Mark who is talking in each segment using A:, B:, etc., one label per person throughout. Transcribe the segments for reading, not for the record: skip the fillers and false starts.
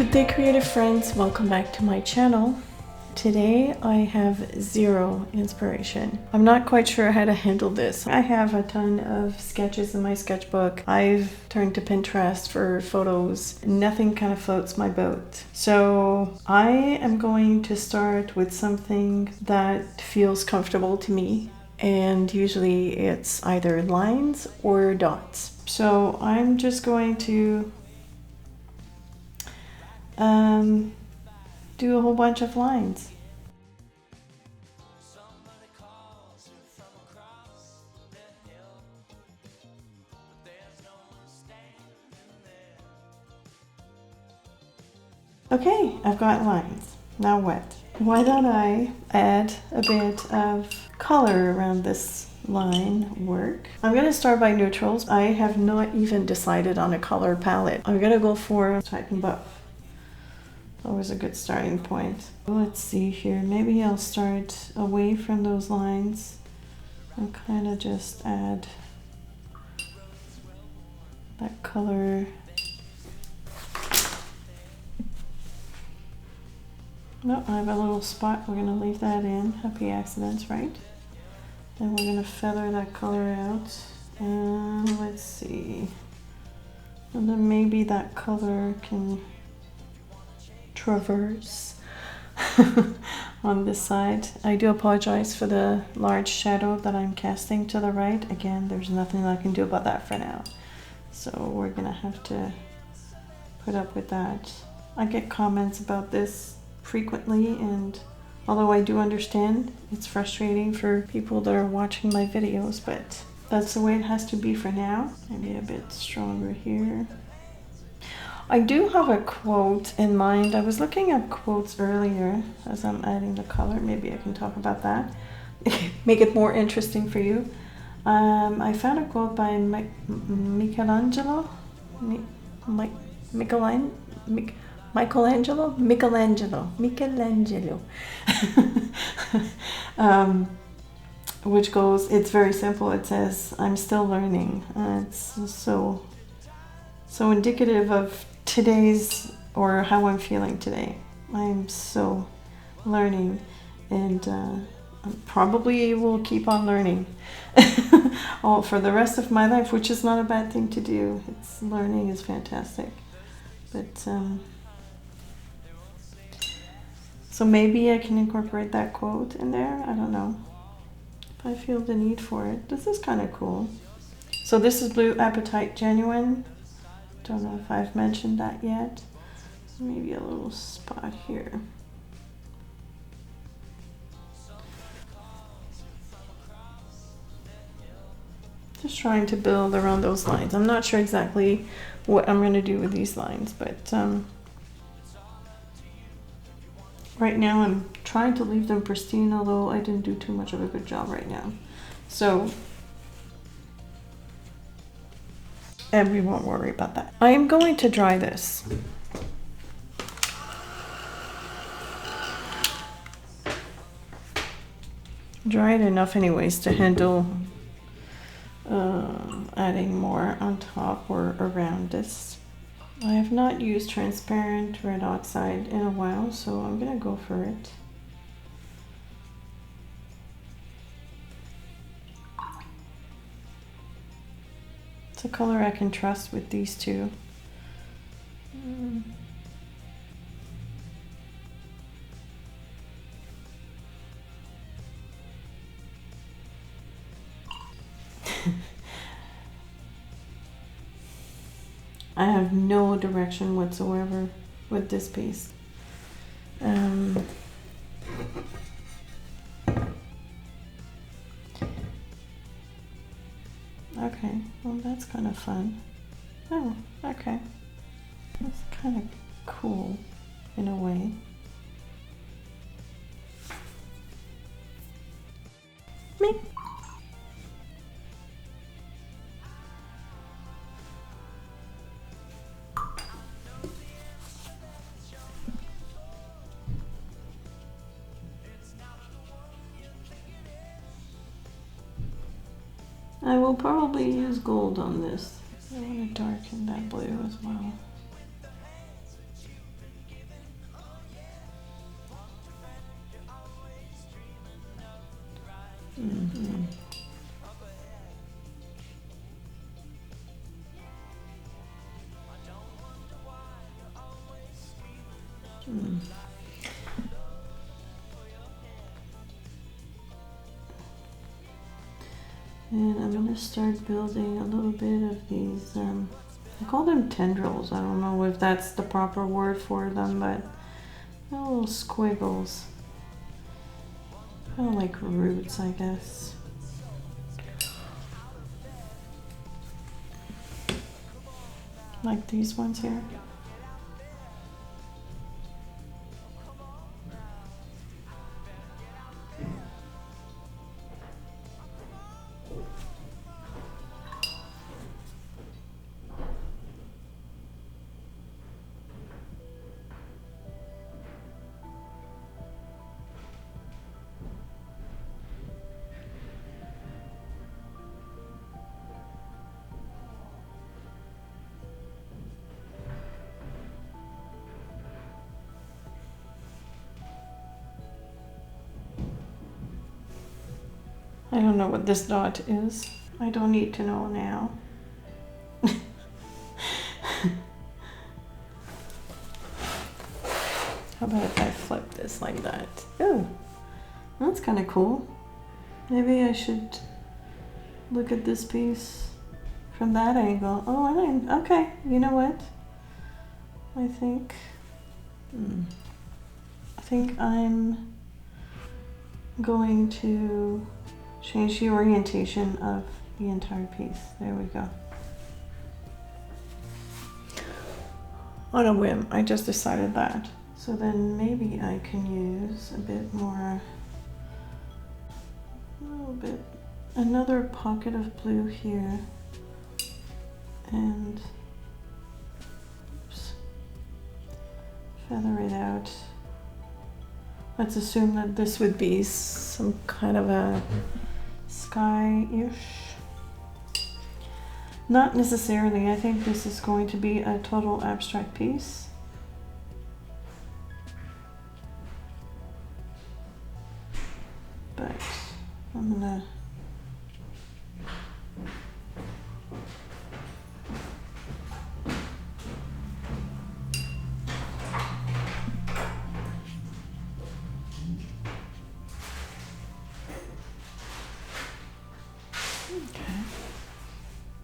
A: Good day, creative friends. Welcome back to my channel. Today I have zero inspiration. I'm not quite sure how to handle this. I have a ton of sketches in my sketchbook. I've turned to Pinterest for photos. Nothing kind of floats my boat. So I am going to start with something that feels comfortable to me. And usually it's either lines or dots. So I'm just going to do a whole bunch of lines. Okay, I've got lines. Now what? Why don't I add a bit of color around this line work? I'm going to start by neutrals. I have not even decided on a color palette. I'm going to go for type and buff. Always a good starting point. Let's see here. Maybe I'll start away from those lines and kind of just add that color. No, I have a little spot. We're going to leave that in. Happy accidents, right? And we're going to feather that color out. And let's see. And then maybe that color can traverse on this side. I do apologize for the large shadow that I'm casting to the right. Again, there's nothing I can do about that for now. So we're gonna have to put up with that. I get comments about this frequently, and although I do understand it's frustrating for people that are watching my videos, but that's the way it has to be for now. Maybe a bit stronger here. I do have a quote in mind. I was looking at quotes earlier as I'm adding the color. Maybe I can talk about that. Make it more interesting for you. I found a quote by Michelangelo. Which goes, it's very simple. It says, "I'm still learning." It's so indicative of today's, or how I'm feeling today. I'm so learning, and I probably will keep on learning all for the rest of my life, which is not a bad thing to do. It's learning is fantastic. But so maybe I can incorporate that quote in there. I don't know if I feel the need for it. This is kind of cool. So this is Blue Apatite Genuine. Don't know if I've mentioned that yet. Maybe a little spot here. Just trying to build around those lines. I'm not sure exactly what I'm going to do with these lines, but right now I'm trying to leave them pristine, although I didn't do too much of a good job right now. So, and we won't worry about that. I am going to dry this. Dry it enough anyways to handle adding more on top or around this. I have not used transparent red oxide in a while, so I'm gonna go for it. It's a color I can trust with these two. I have no direction whatsoever with this piece. Okay, well that's kind of fun. Oh, okay. That's kind of cool in a way. Me. I will probably use gold on this. I want to darken that blue as well. Mm-hmm. Mm. And I'm going to start building a little bit of these, I call them tendrils. I don't know if that's the proper word for them, but they're little squiggles. Kind of like roots, I guess. Like these ones here. I don't know what this dot is. I don't need to know now. How about if I flip this like that? Oh, that's kind of cool. Maybe I should look at this piece from that angle. Oh, okay, you know what? I think I'm going to change the orientation of the entire piece. There we go. On a whim, I just decided that. So then maybe I can use a bit more, another pocket of blue here, and oops, feather it out. Let's assume that this would be some kind of a sky-ish. Not necessarily. I think this is going to be a total abstract piece. But I'm gonna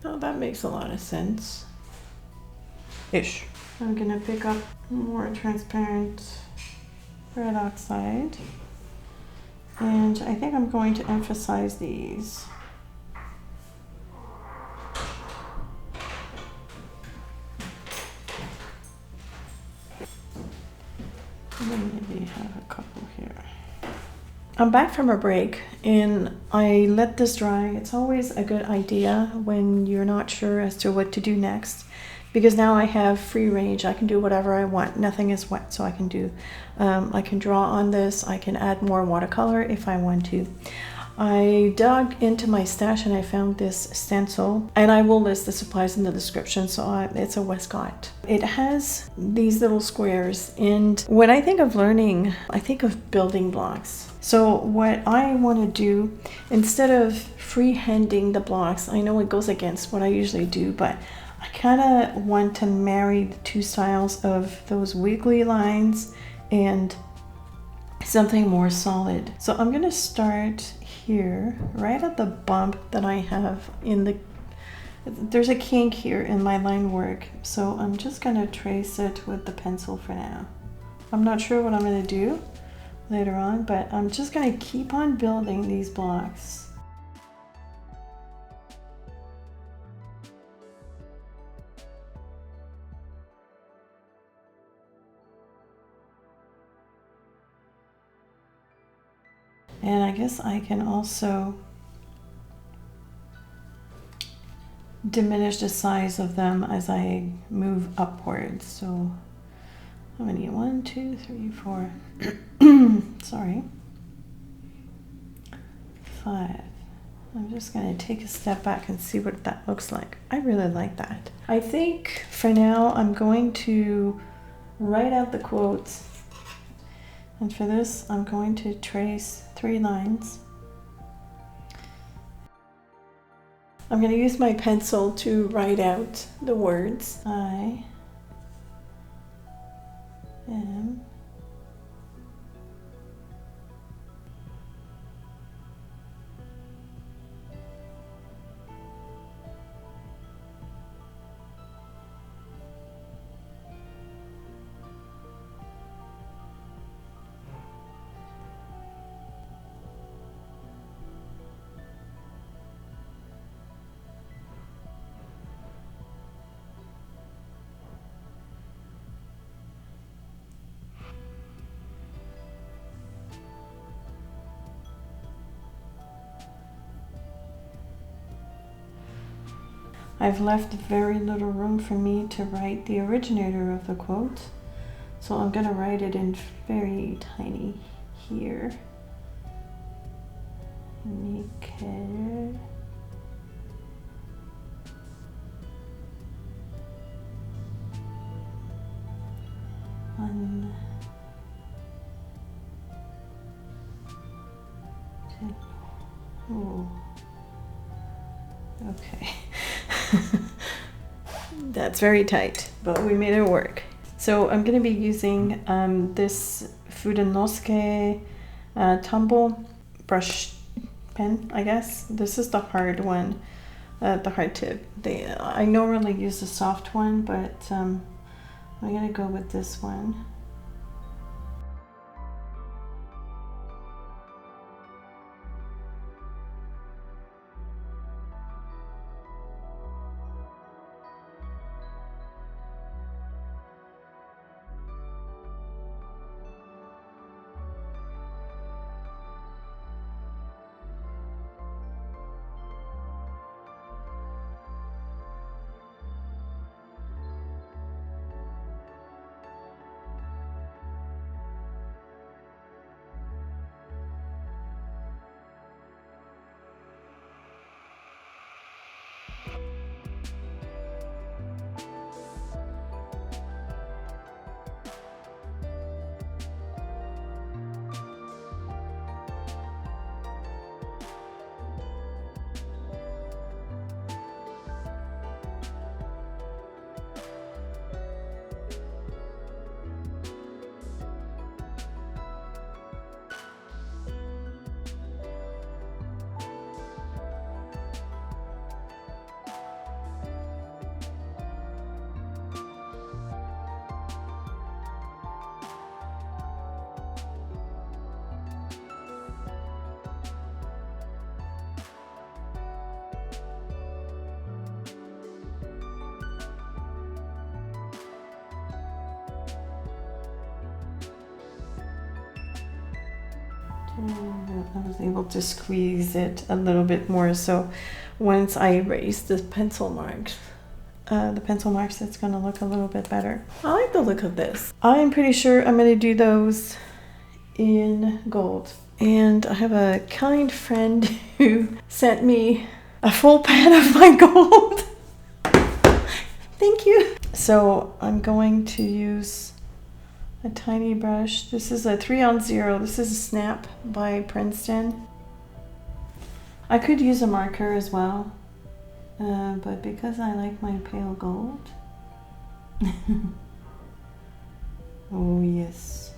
A: oh, that makes a lot of sense. Ish. I'm gonna pick up more transparent red oxide. And I think I'm going to emphasize these. And then maybe have a couple here. I'm back from a break and I let this dry. It's always a good idea when you're not sure as to what to do next, because now I have free range. I can do whatever I want. Nothing is wet, so I can do, I can draw on this. I can add more watercolor if I want to. I dug into my stash and I found this stencil, and I will list the supplies in the description. So it's a Westcott. It has these little squares, and when I think of learning, I think of building blocks. So what I want to do, instead of freehanding the blocks, I know it goes against what I usually do, but I kind of want to marry the two styles of those wiggly lines and something more solid. So I'm going to start here, right at the bump that I have in the, there's a kink here in my line work. So I'm just going to trace it with the pencil for now. I'm not sure what I'm going to do later on, but I'm just going to keep on building these blocks. And I guess I can also diminish the size of them as I move upwards. So how many? 1, 2, 3, 4. Sorry. 5. I'm just going to take a step back and see what that looks like. I really like that. I think for now I'm going to write out the quotes. And for this, I'm going to trace 3 lines. I'm going to use my pencil to write out the words. I am I've left very little room for me to write the originator of the quote, so I'm going to write it in very tiny here. Nicker. One. Two. Oh. Okay. That's very tight, but we made it work. So I'm going to be using this Fudenosuke Tombow brush pen, I guess. This is the hard one, the hard tip. I normally use the soft one, but I'm going to go with this one. I was able to squeeze it a little bit more, so once I erase the pencil marks, it's going to look a little bit better. I like the look of this. I'm pretty sure I'm going to do those in gold. And I have a kind friend who sent me a full pan of my gold. Thank you. So I'm going to use a tiny brush. This is a 3-on-0. This is a Snap by Princeton. I could use a marker as well, but because I like my pale gold. Oh yes.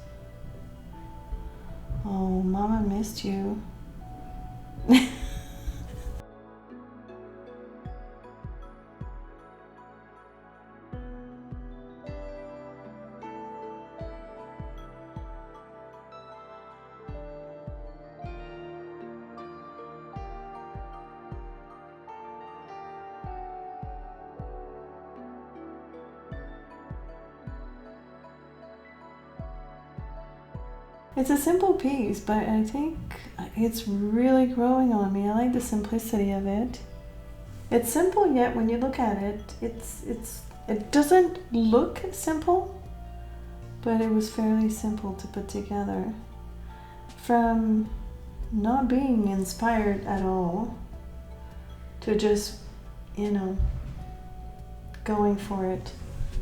A: Oh, Mama missed you. It's a simple piece, but I think it's really growing on me. I like the simplicity of it. It's simple, yet when you look at it, it doesn't look simple, but it was fairly simple to put together. From not being inspired at all to just, going for it.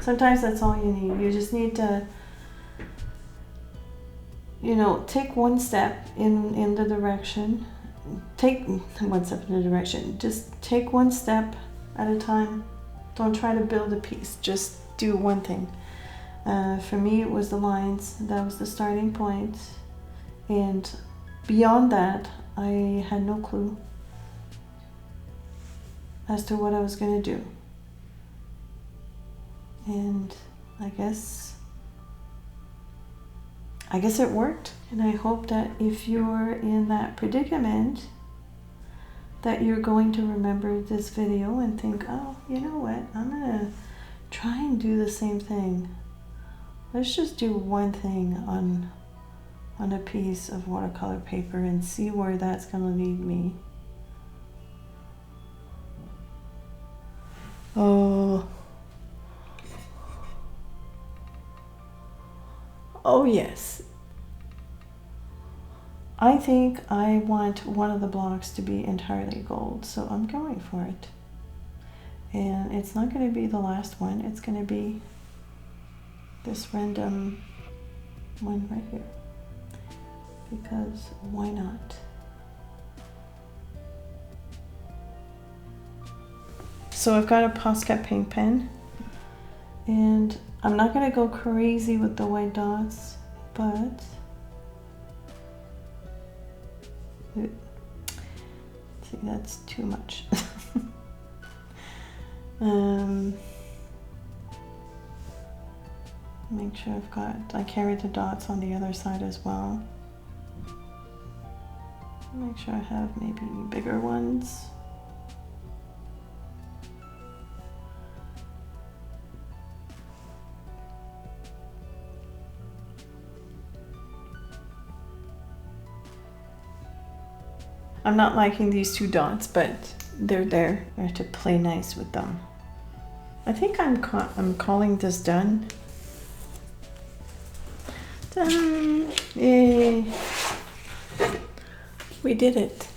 A: Sometimes that's all you need. You just need to take one step in the direction take one step in a direction. Just take one step at a time. Don't try to build a piece. Just do one thing. For me, it was the lines. That was the starting point. And beyond that, I had no clue as to what I was going to do. And I guess it worked. And I hope that if you're in that predicament, that you're going to remember this video and think, oh, you know what? I'm going to try and do the same thing. Let's just do one thing on a piece of watercolor paper and see where that's going to lead me. Oh yes. I think I want one of the blocks to be entirely gold, so I'm going for it. And it's not going to be the last one, it's going to be this random one right here. Because why not? So I've got a Posca paint pen, and I'm not going to go crazy with the white dots, but see, that's too much. Make sure I carry the dots on the other side as well. Make sure I have maybe bigger ones. I'm not liking these two dots, but they're there to play nice with them. I think I'm calling this done. Done! Yay! We did it.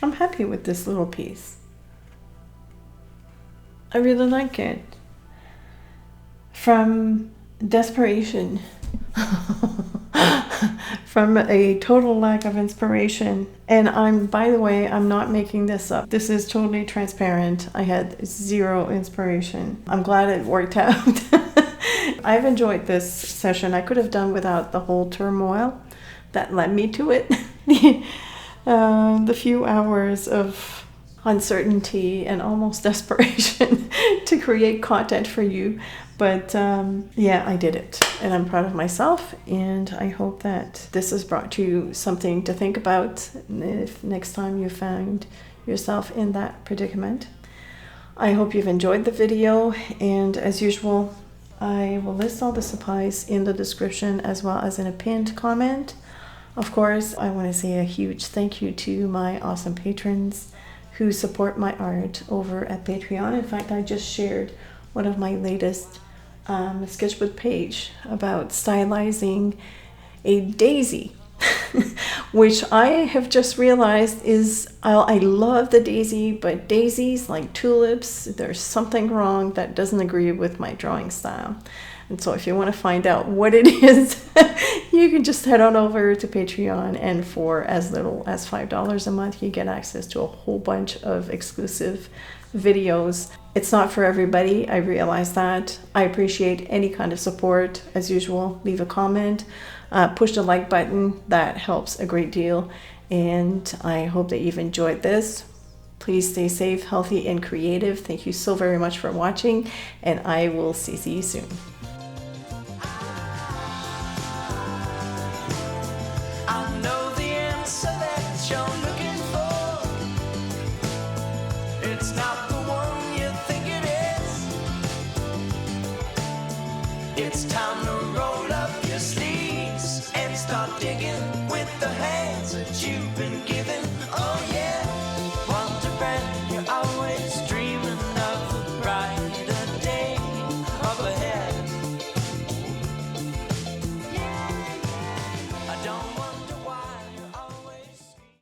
A: I'm happy with this little piece. I really like it. From desperation, from a total lack of inspiration, and by the way, I'm not making this up. This is totally transparent. I had zero inspiration. I'm glad it worked out. I've enjoyed this session. I could have done without the whole turmoil that led me to it. The few hours of uncertainty and almost desperation to create content for you. But yeah, I did it, and I'm proud of myself, and I hope that this has brought you something to think about if next time you find yourself in that predicament. I hope you've enjoyed the video, and as usual, I will list all the supplies in the description as well as in a pinned comment. Of course, I want to say a huge thank you to my awesome patrons who support my art over at Patreon. In fact, I just shared one of my latest sketchbook page about stylizing a daisy, which I have just realized is, I love the daisy, but daisies like tulips, there's something wrong that doesn't agree with my drawing style. And so if you want to find out what it is, you can just head on over to Patreon, and for as little as $5 a month, you get access to a whole bunch of exclusive videos. It's not for everybody, I realize that. I appreciate any kind of support. As usual, leave a comment, push the like button, that helps a great deal. And I hope that you've enjoyed this. Please stay safe, healthy, and creative. Thank you so very much for watching, and I will see you soon.